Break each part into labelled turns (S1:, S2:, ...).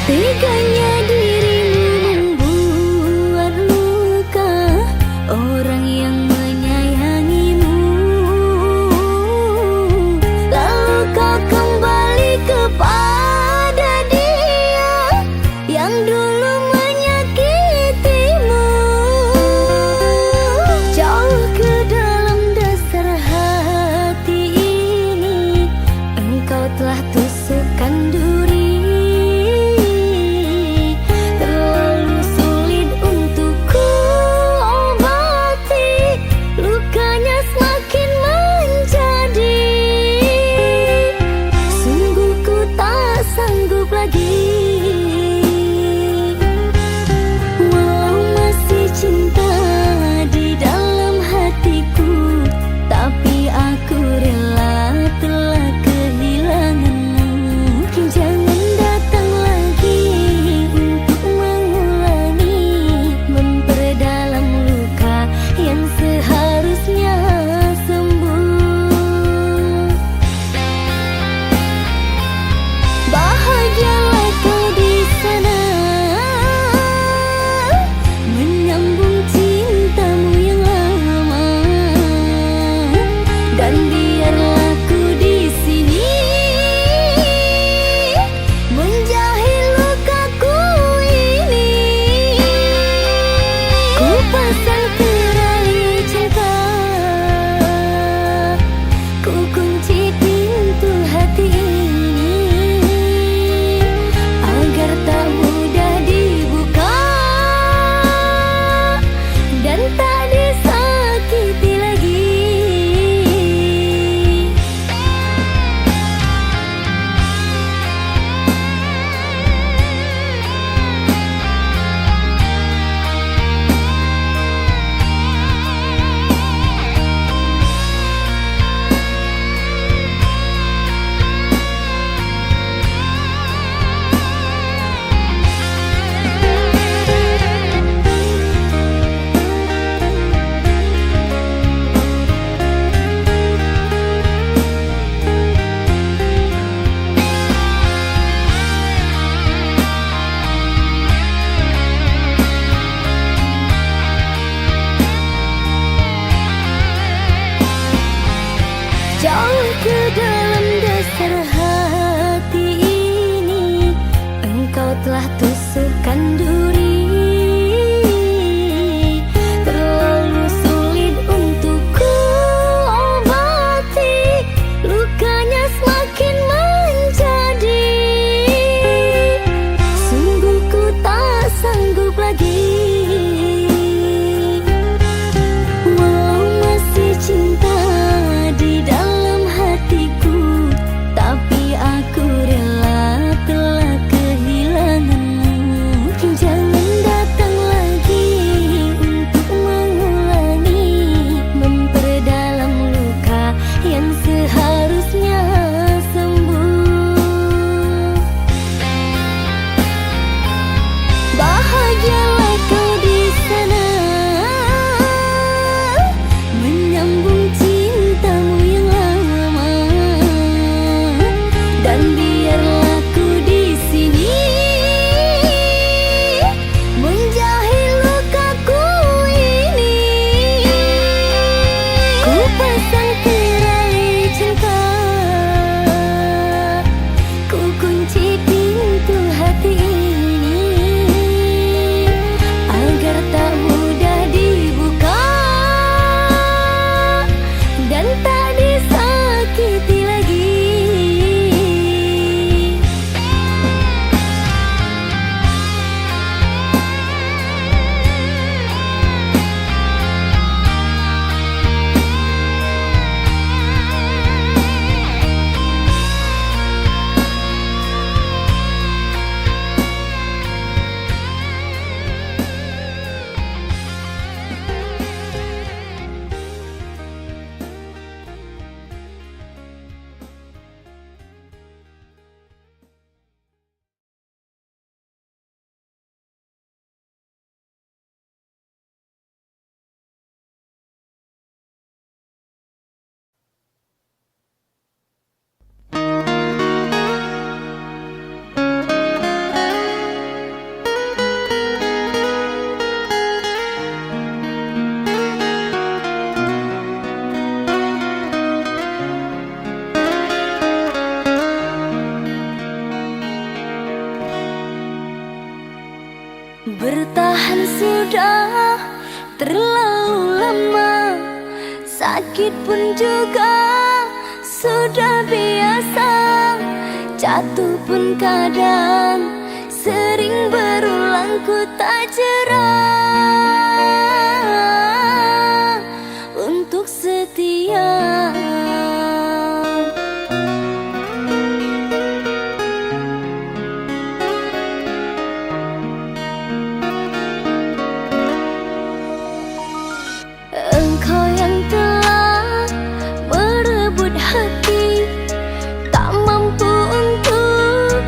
S1: Teganya dirimu membuat luka orang yang menyayangimu. Lalu kau kembali kepada dia yang dulu menyakitimu. Jauh ke dalam dasar hati ini engkau telah tusukkan duri. Jauh ke dalam dasar hati ini engkau telah tusukkan duri. Terlalu sulit untuk ku obati, lukanya semakin menjadi. Sungguh ku tak sanggup lagi. Walau masih cinta di dalam hatiku, tapi aku rela telah kehilanganmu. Bertahan sudah terlalu lama, sakit pun juga sudah biasa, jatuh pun kadang sering berulang, ku tak jerah untuk setia. Engkau yang telah merebut hati, tak mampu untuk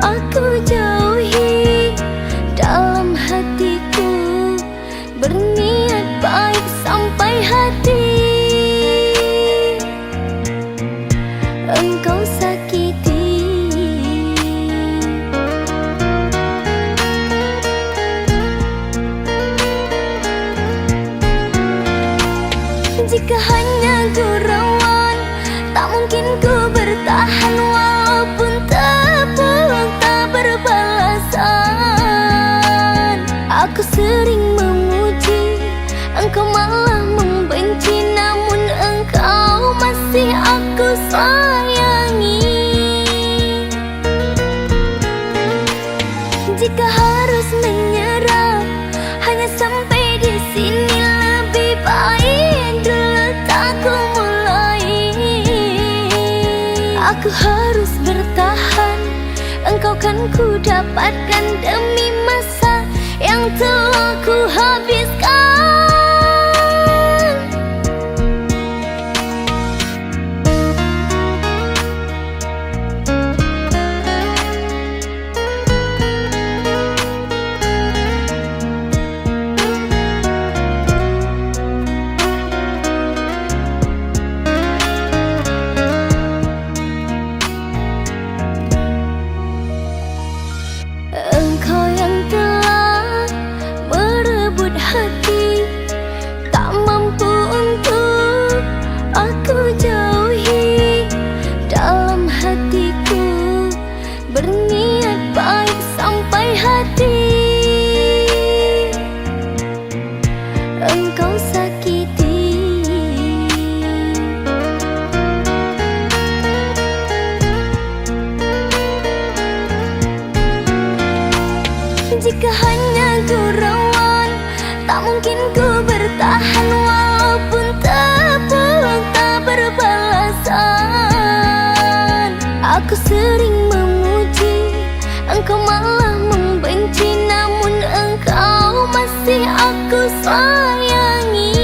S1: aku jauhi. Dalam hatiku berniat baik sampai hati engkau sakiti. Jika hanya gurauan, tak mungkin ku bertahan, walaupun tepuk tak berbalasan. Aku sering memuji, engkau malah membenci, namun engkau masih aku sayangi. Jika harus menyerah, hanya sampai di sini, lebih baik dulu tak ku mulai. Aku harus bertahan, engkau kan ku dapatkan demi masa yang telah ku habiskan. Engkau yang telah merebut hati, tak mampu untuk aku jauhi. Dalam hatiku berniat baik sampai hati engkau sakiti. Jika hanya gurauan, tak mungkin ku bertahan, walaupun tepuk tak berbalasan. Aku sering memuji, engkau malah membenci, namun engkau masih aku sayangi.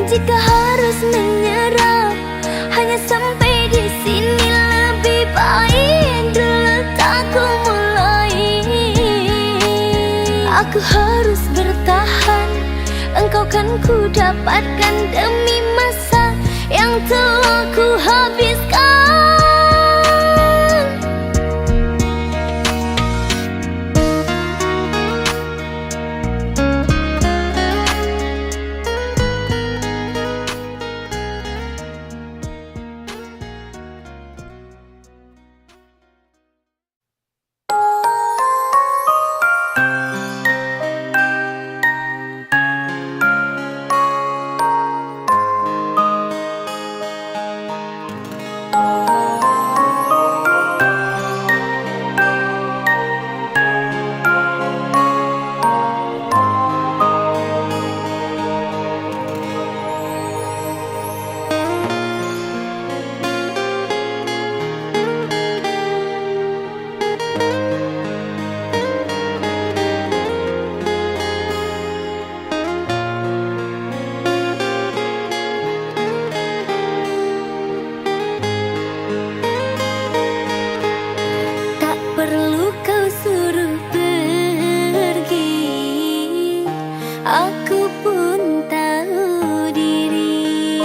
S1: Jika harus menyerah, hanya sampai di sini, lebih baik dulu tak ku mulai. Aku harus bertahan, engkau kan ku dapatkan demi masa yang telah ku habiskan. Aku pun tahu diri,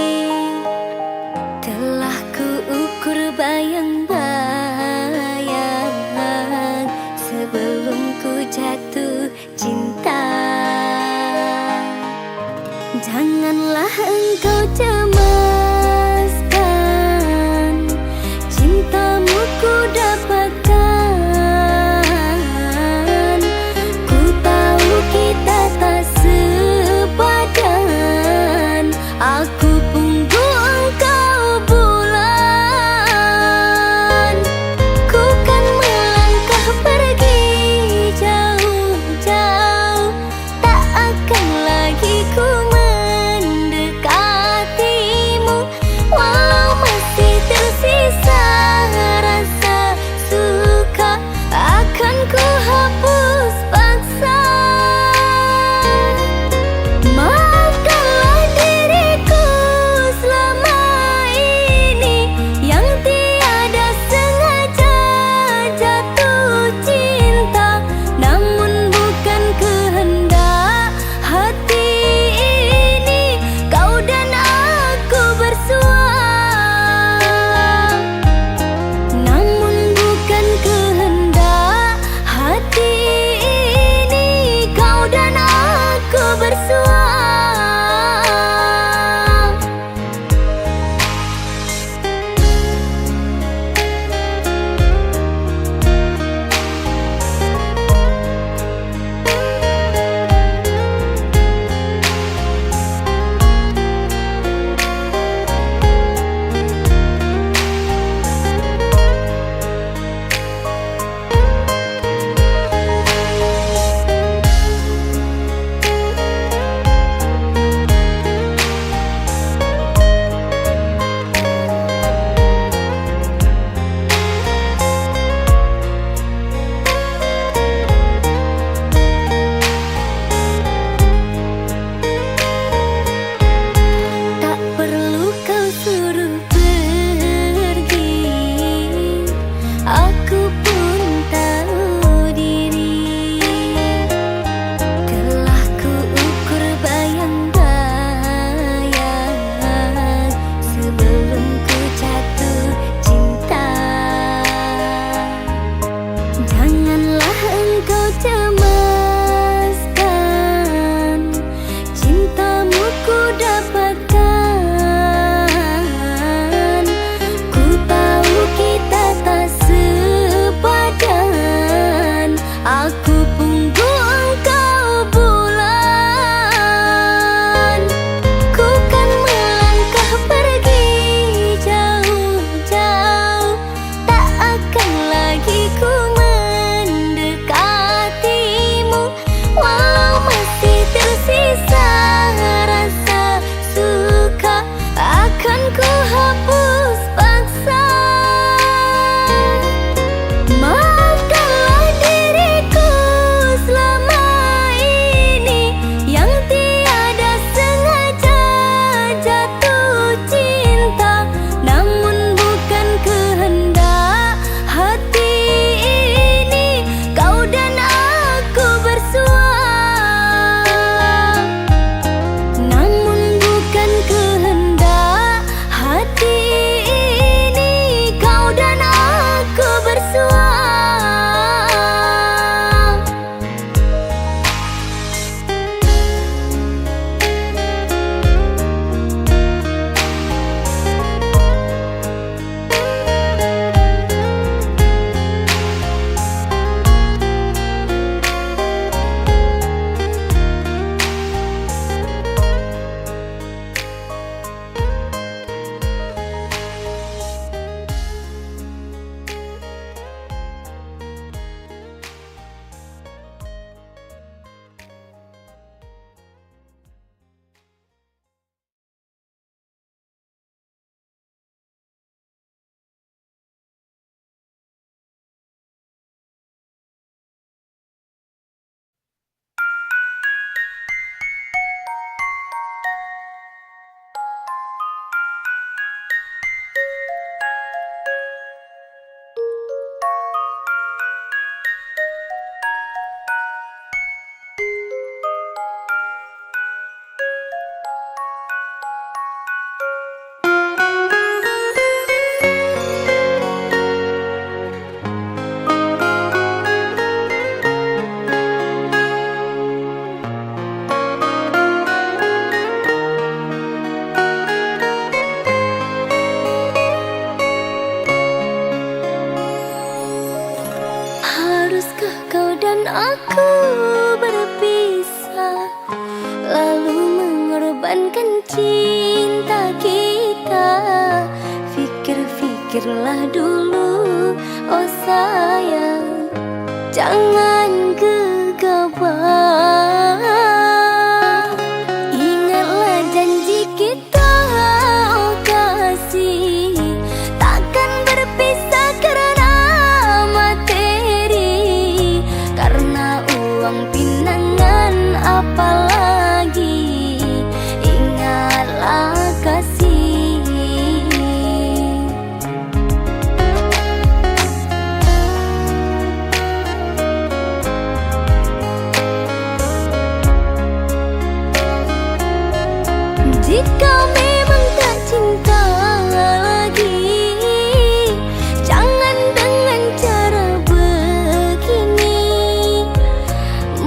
S1: telah ku ukur bayang-bayang sebelum ku jatuh cinta. Janganlah engkau cemaskan, cintamu ku dapatkan Bisakah kau dan aku berpisah, lalu mengorbankan cinta kita? Fikir-fikirlah dulu, oh sayang, jangan gegabah. Ingatlah janji kita, oh kasih, takkan berpisah karena materi, karena uang pinangan apalagi. Ingatlah kasih. Jika memang tak cinta lagi, jangan dengan cara begini,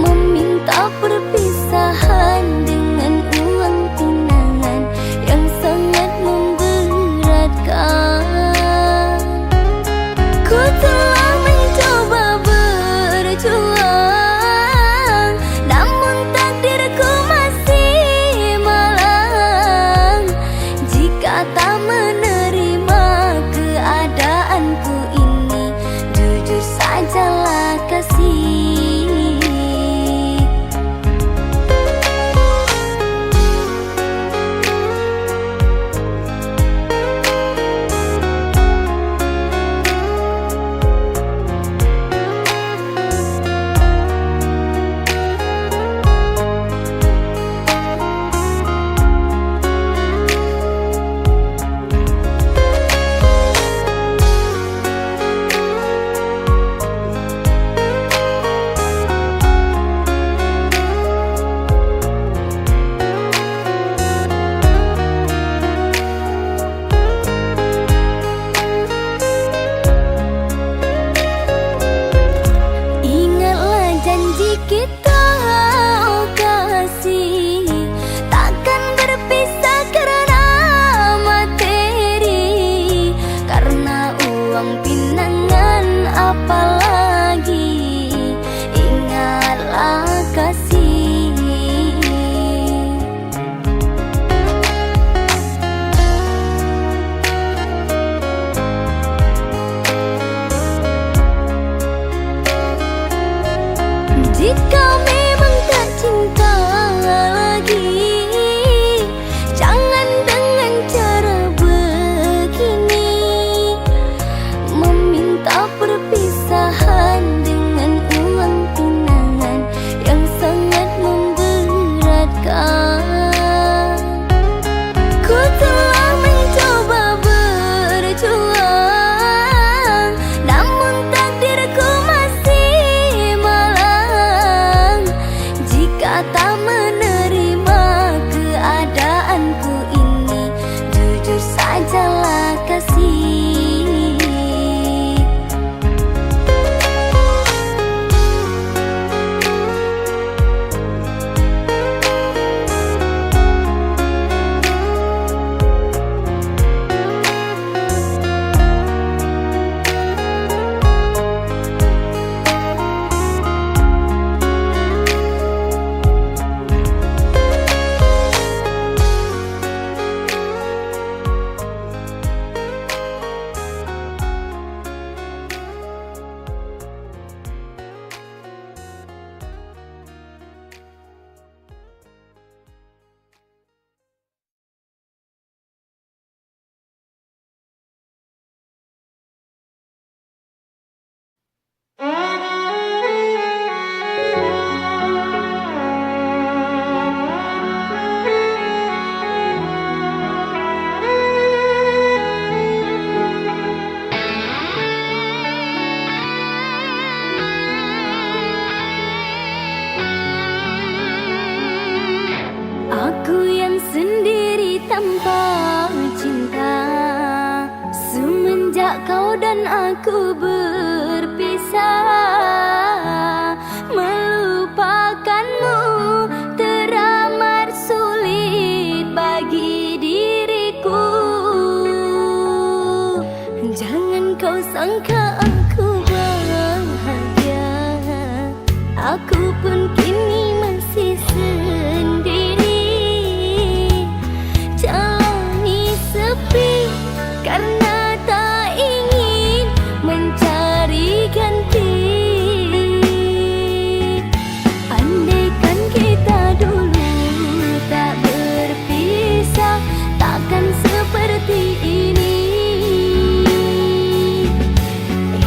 S1: meminta perpisahan dengan uang tunangan yang sangat memberatkan. Ku telah mencoba berjuang, namun takdirku masih malang. Jika tak menerima keadaanku ini, jujur sajalah kasih. Ingatlah janji kita, oh kasih, takkan berpisah karena materi, karena uang pinangan apalagi. Ingatlah kasih. Jika memang tak cinta lagi, jangan dengan cara begini, meminta perpisahan dengan uang tunangan yang sangat memberatkan. Ku telah mencoba berjuang, namun takdirku masih malang. Jika tak menerima keadaanku ini, jujur sajalah kasih. Aku yang sendiri tanpa cinta, semenjak kau dan aku berpisah. Melupakanmu teramat sulit bagi diriku. Jangan kau sangka aku bahagia Aku pun kini masih sendiri, jalani sepi karena tak ingin mencari ganti. Andaikan kita dulu tak berpisah, takkan seperti ini.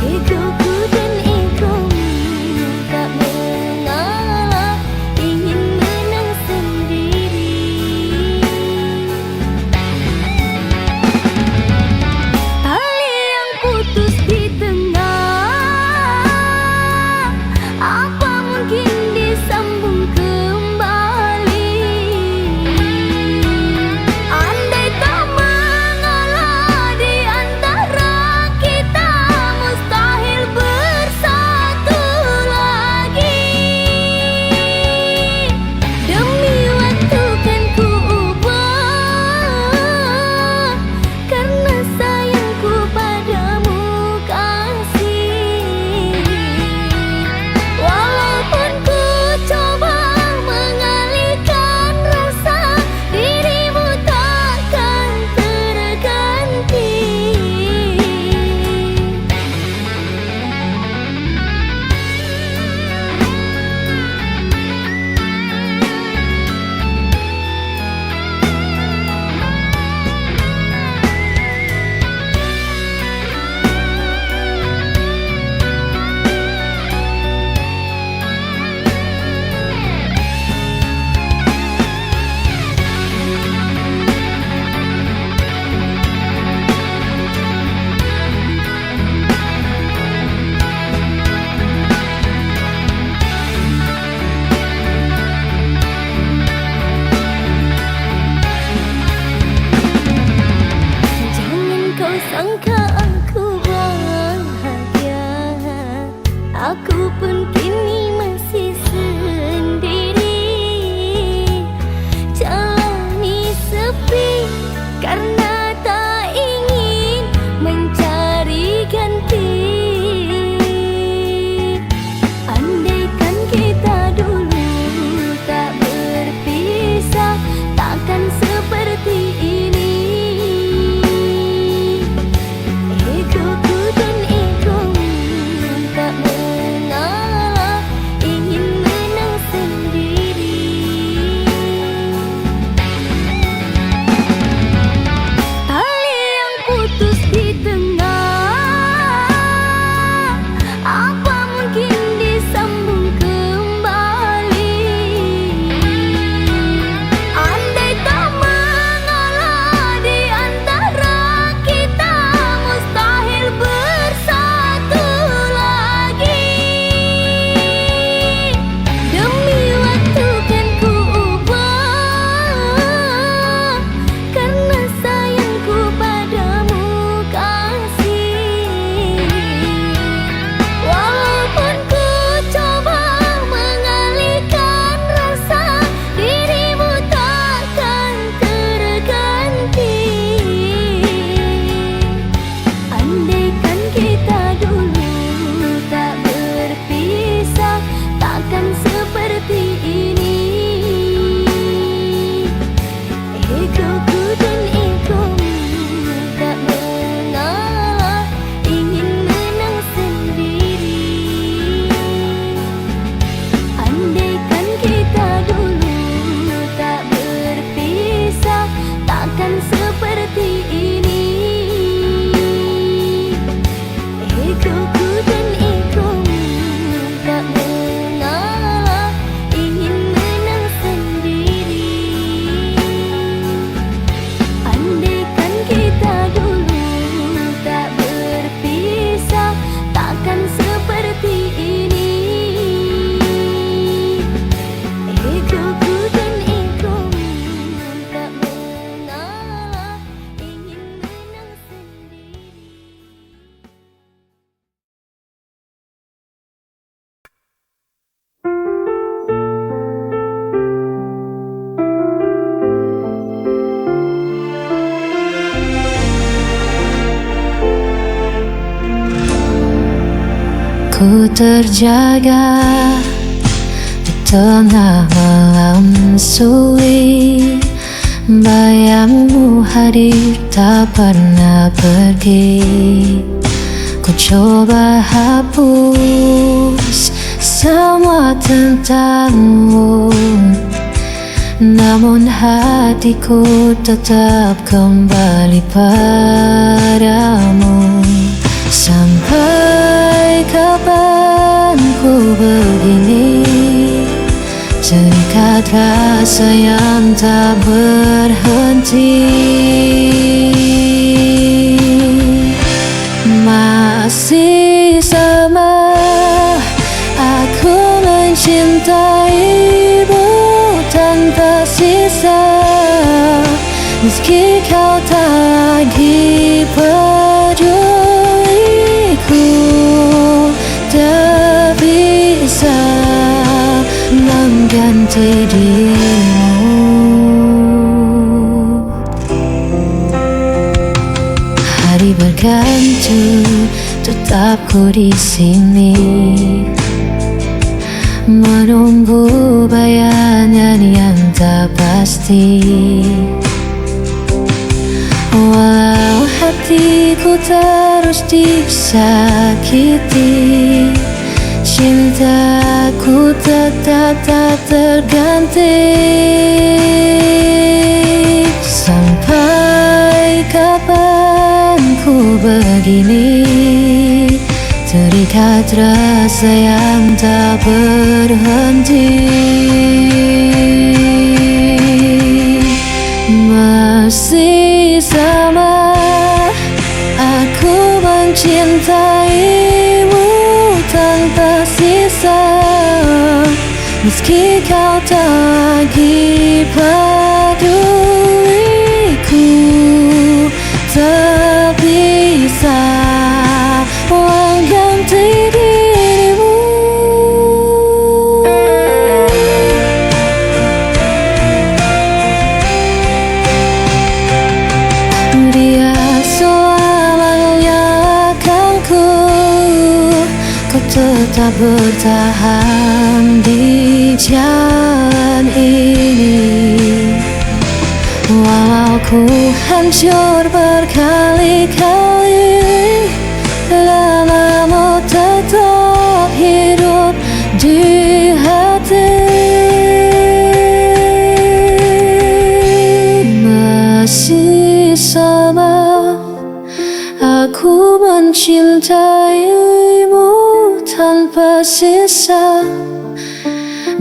S1: Egoku dan egomu tak mengalah, ingin menang sendiri. Tali yang putus di tengah, apa mungkin disambung kembali? Andai tak mengalah di antara kita, mustahil bersatu lagi. Demi waktu kan ku ubah, karena sayangku padamu kasih. Walaupun ku coba mengalihkan rasa, dirimu takkan terganti. Jangan kau sangka aku bahagia, aku pun kini masih sendiri, jalani sepi karena tak ingin mencari ganti. Andaikan kita dulu tak berpisah, takkan seperti ini. Egoku dan egomu tak mengalah, ingin menang sendiri. Tali yang putus di tengah, apa mungkin disambung kembali? Andai tak mengalah di antara kita, mustahil bersatu lagi. Demi waktu kan ku ubah, karena sayangku padamu kasih. Walaupun ku coba mengalihkan rasa, dirimu takkan terganti. Andaikan kita dulu tak berpisah, takkan seperti ini. Egoku dan egomu tak mengalah, ingin menang sendiri. Andaikan kita dulu tak berpisah, takkan seperti ini. Egoku dan egomu tak mengalah, ingin menang sendiri. Andaikan kita dulu tak berpisah, takkan seperti ini. Egoku dan egomu tak mengalah, ingin menang sendiri.
S2: Ku terjaga tengah malam sulit, bayangmu hadir tak pernah pergi. Ku coba hapus semua tentangmu, namun hatiku tetap kembali padamu. Sampai kapan ku begini, terikat rasa yang tak berhenti. Masih sama aku mencintaimu tanpa sisa, meski kau tak lagi peduliku. Tak bisa mengganti dirimu. Hari berganti, tetap ku di sini, menunggu bayangan yang tak pasti. Walau hatiku terus disakiti, cintaku tetap tak terganti. Sampai kapan ku begini, terikat rasa yang tak berhenti. Masih sama aku mencintaimu tanpa sisa, meski kau tak lagi peduliku. Tak bisa mengganti dirimu. Dia selamanya akan ku tetap bertahan di jalan ini. Walau ku hancur berkali-kali, lamamu tetap hidup di hati. Masih sama aku mencintaimu tanpa sisa,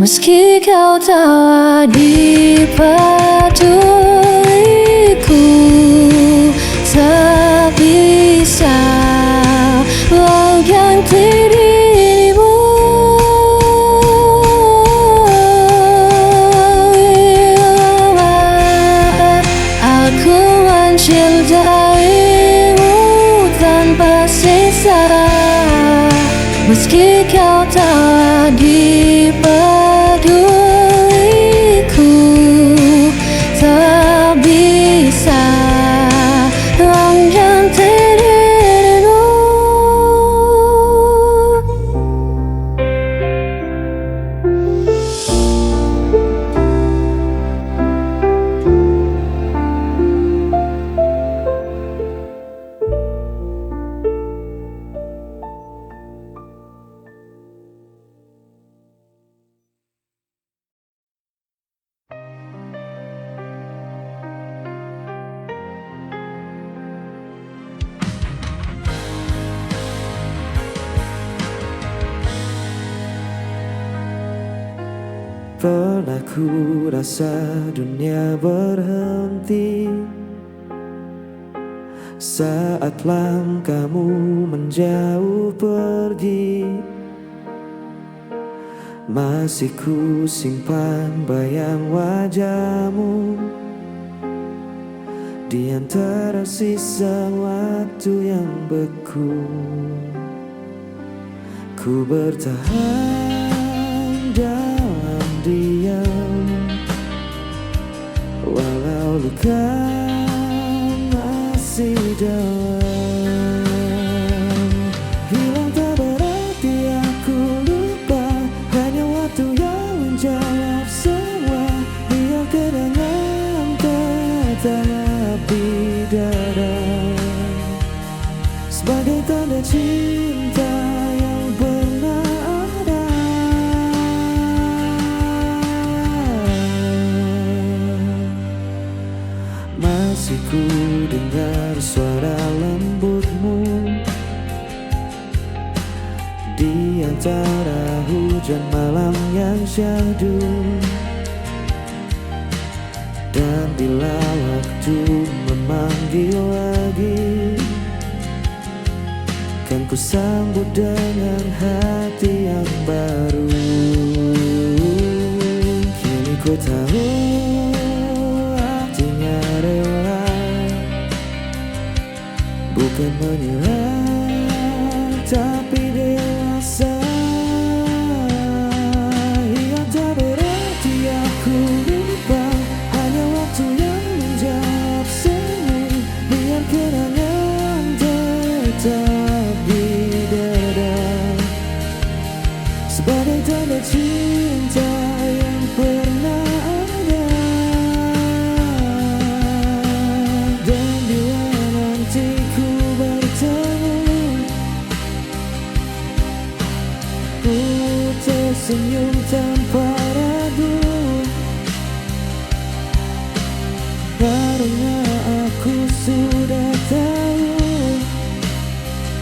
S2: meski kau tak lagi peduliku. Tak bisa mengganti dirimu. Aku mencintaimu tanpa sisa, meski kau tak lagi peduliku. Tak bisa mengganti dirimu.
S3: Pernah ku rasa dunia berhenti saat langkahmu menjauh pergi. Masih ku simpan bayang wajahmu di antara sisa waktu yang beku. Ku bertahan dalam diam, walau luka masih dalam. Hilang tak berarti aku lupa, hanya waktu yang menjauh di antara hujan malam yang syahdu. Dan bila waktu memanggil lagi, kan ku sambut dengan hati yang baru. Kini ku tahu artinya rela, bukan menyerah tapi dewasa. Yang tak berarti aku lupa, hanya waktu yang menjawab semua. Biar kenangan tetap di dada, sebagai tanda cinta yang pernah ada. Dan bila nanti ku bertemu, ku tersenyum tanpa ragu, karena aku sudah tahu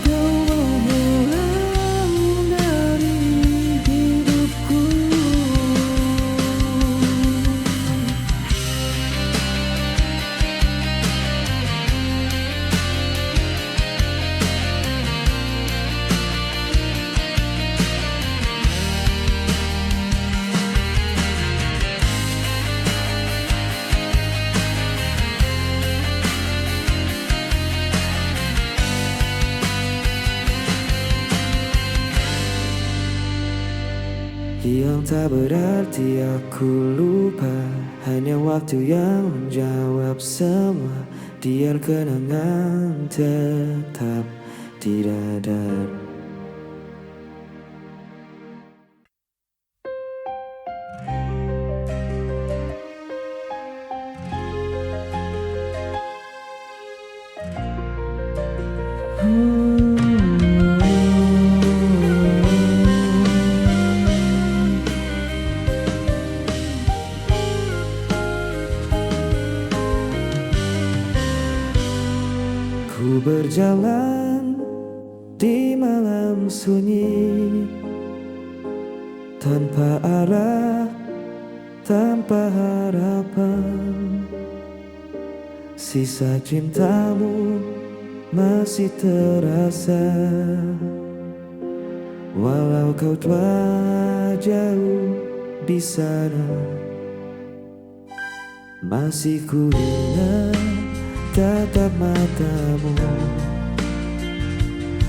S3: kau menghilang dari hidupku. Yang tak berarti aku lupa, hanya waktu yang menjawab semua. Biar kenangan tetap di dada. Ku berjalan di malam sunyi, tanpa arah, tanpa harapan. Sisa cintamu masih terasa, walau kau telah jauh di sana. Masih ku ingat tatap matamu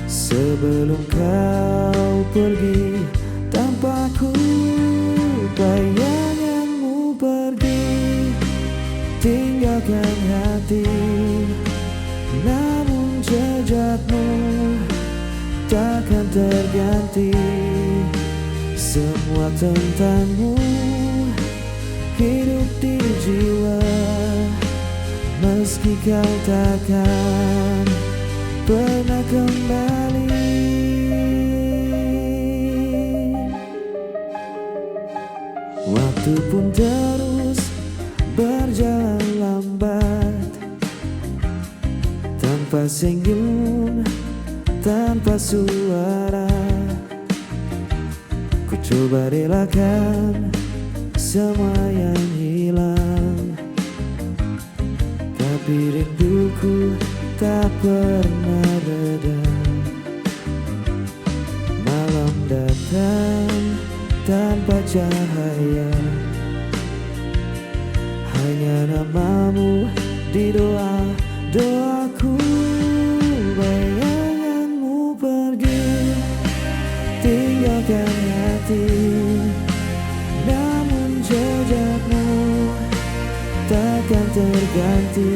S3: sebelum kau pergi tanpa ku. Bayanganmu pergi tinggalkan hati, namun jejakmu takkan terganti. Semua tentangmu hidup di jiwa, meski kau takkan pernah kembali. Waktu pun terus berjalan lambat, tanpa senyum, tanpa suara. Ku coba relakan semua yang hilang, tapi rinduku tak pernah reda. Malam datang tanpa cahaya, hanya namamu di doa-doaku. Bayanganmu pergi tinggalkan hati, namun jejakmu takkan terganti.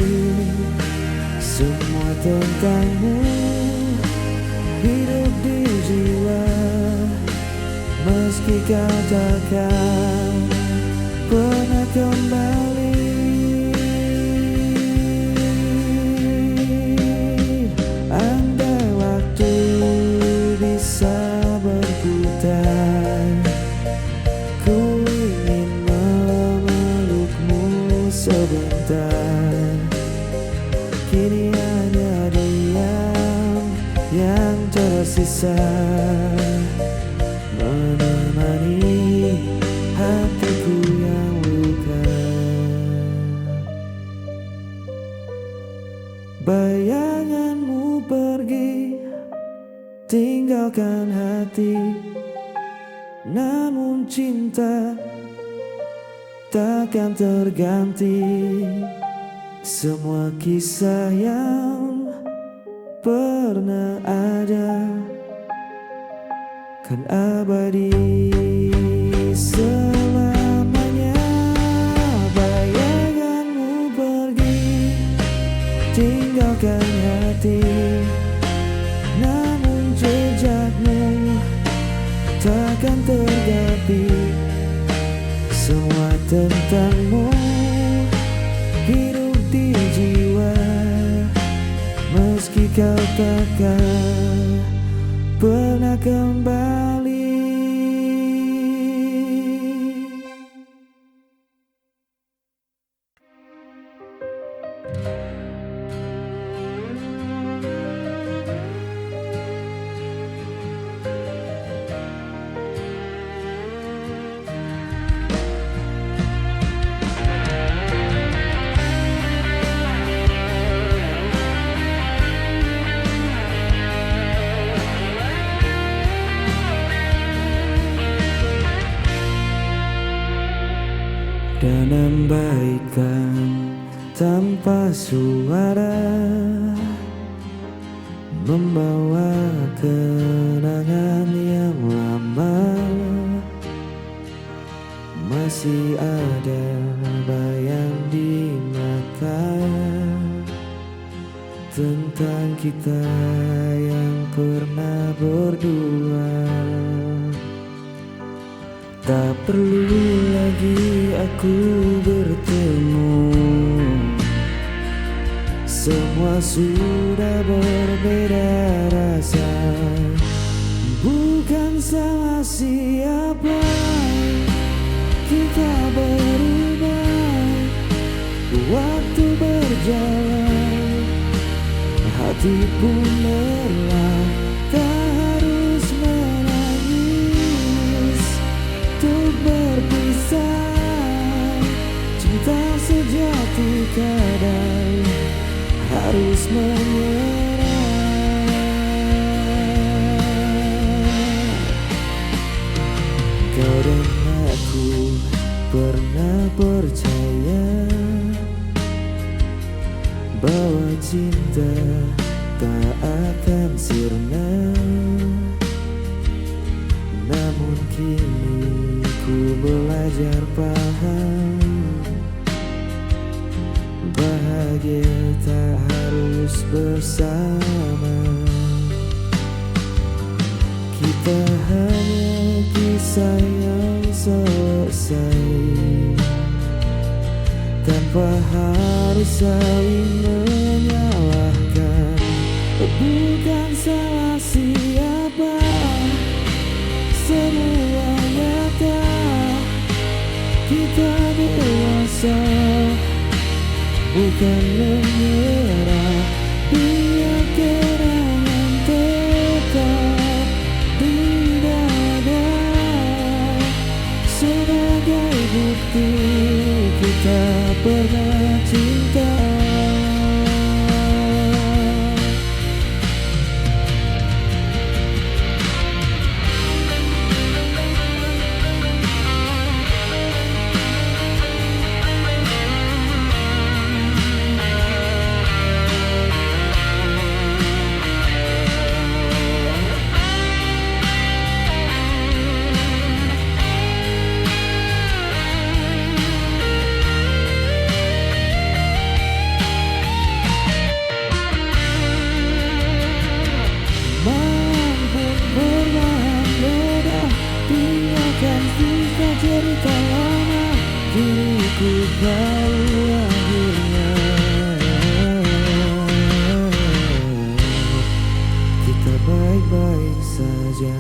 S3: Semua tentangmu hidup di jiwa, meski kau takkan pernah kembali. Andai waktu bisa berputar, ku ingin memelukmu sebentar. Kini hanya diam yang tersisa. tinggalkan hati. Namun cinta takkan terganti. Semua kisah yang pernah ada kan abadi selamanya. Bayanganmu pergi, tinggalkan hati. Namun jejakmu takkan terganti. Semua tentangmu hidup di jiwa, meski kau takkan pernah kembali. Dan ambaikan tanpa suara, membawa kenangan yang lama. Masih ada bayang di mata tentang kita yang pernah berdua. Tak perlu lagi aku bertemu, semua sudah berbeda rasa. Bukan salah siapa, kita berubah. Waktu berjalan, hati pun lelah. Tak harus menangis untuk berpisah. Cinta sejati kadang harus menyerah. Kau dan aku pernah percaya bahwa cinta tak akan sirna. Namun kini ku belajar paham, bahagia tak harus bersama. Kita hanya kisah yang selesai tanpa harus saling menyalahkan. Bukan salah siapa, semua nyata. Kita dewasa, bukan menyerah. Biar kenangan tetap di dada sebagai bukti kita pernah cinta. Cerita lama diriku tahu akhirnya kita baik-baik saja.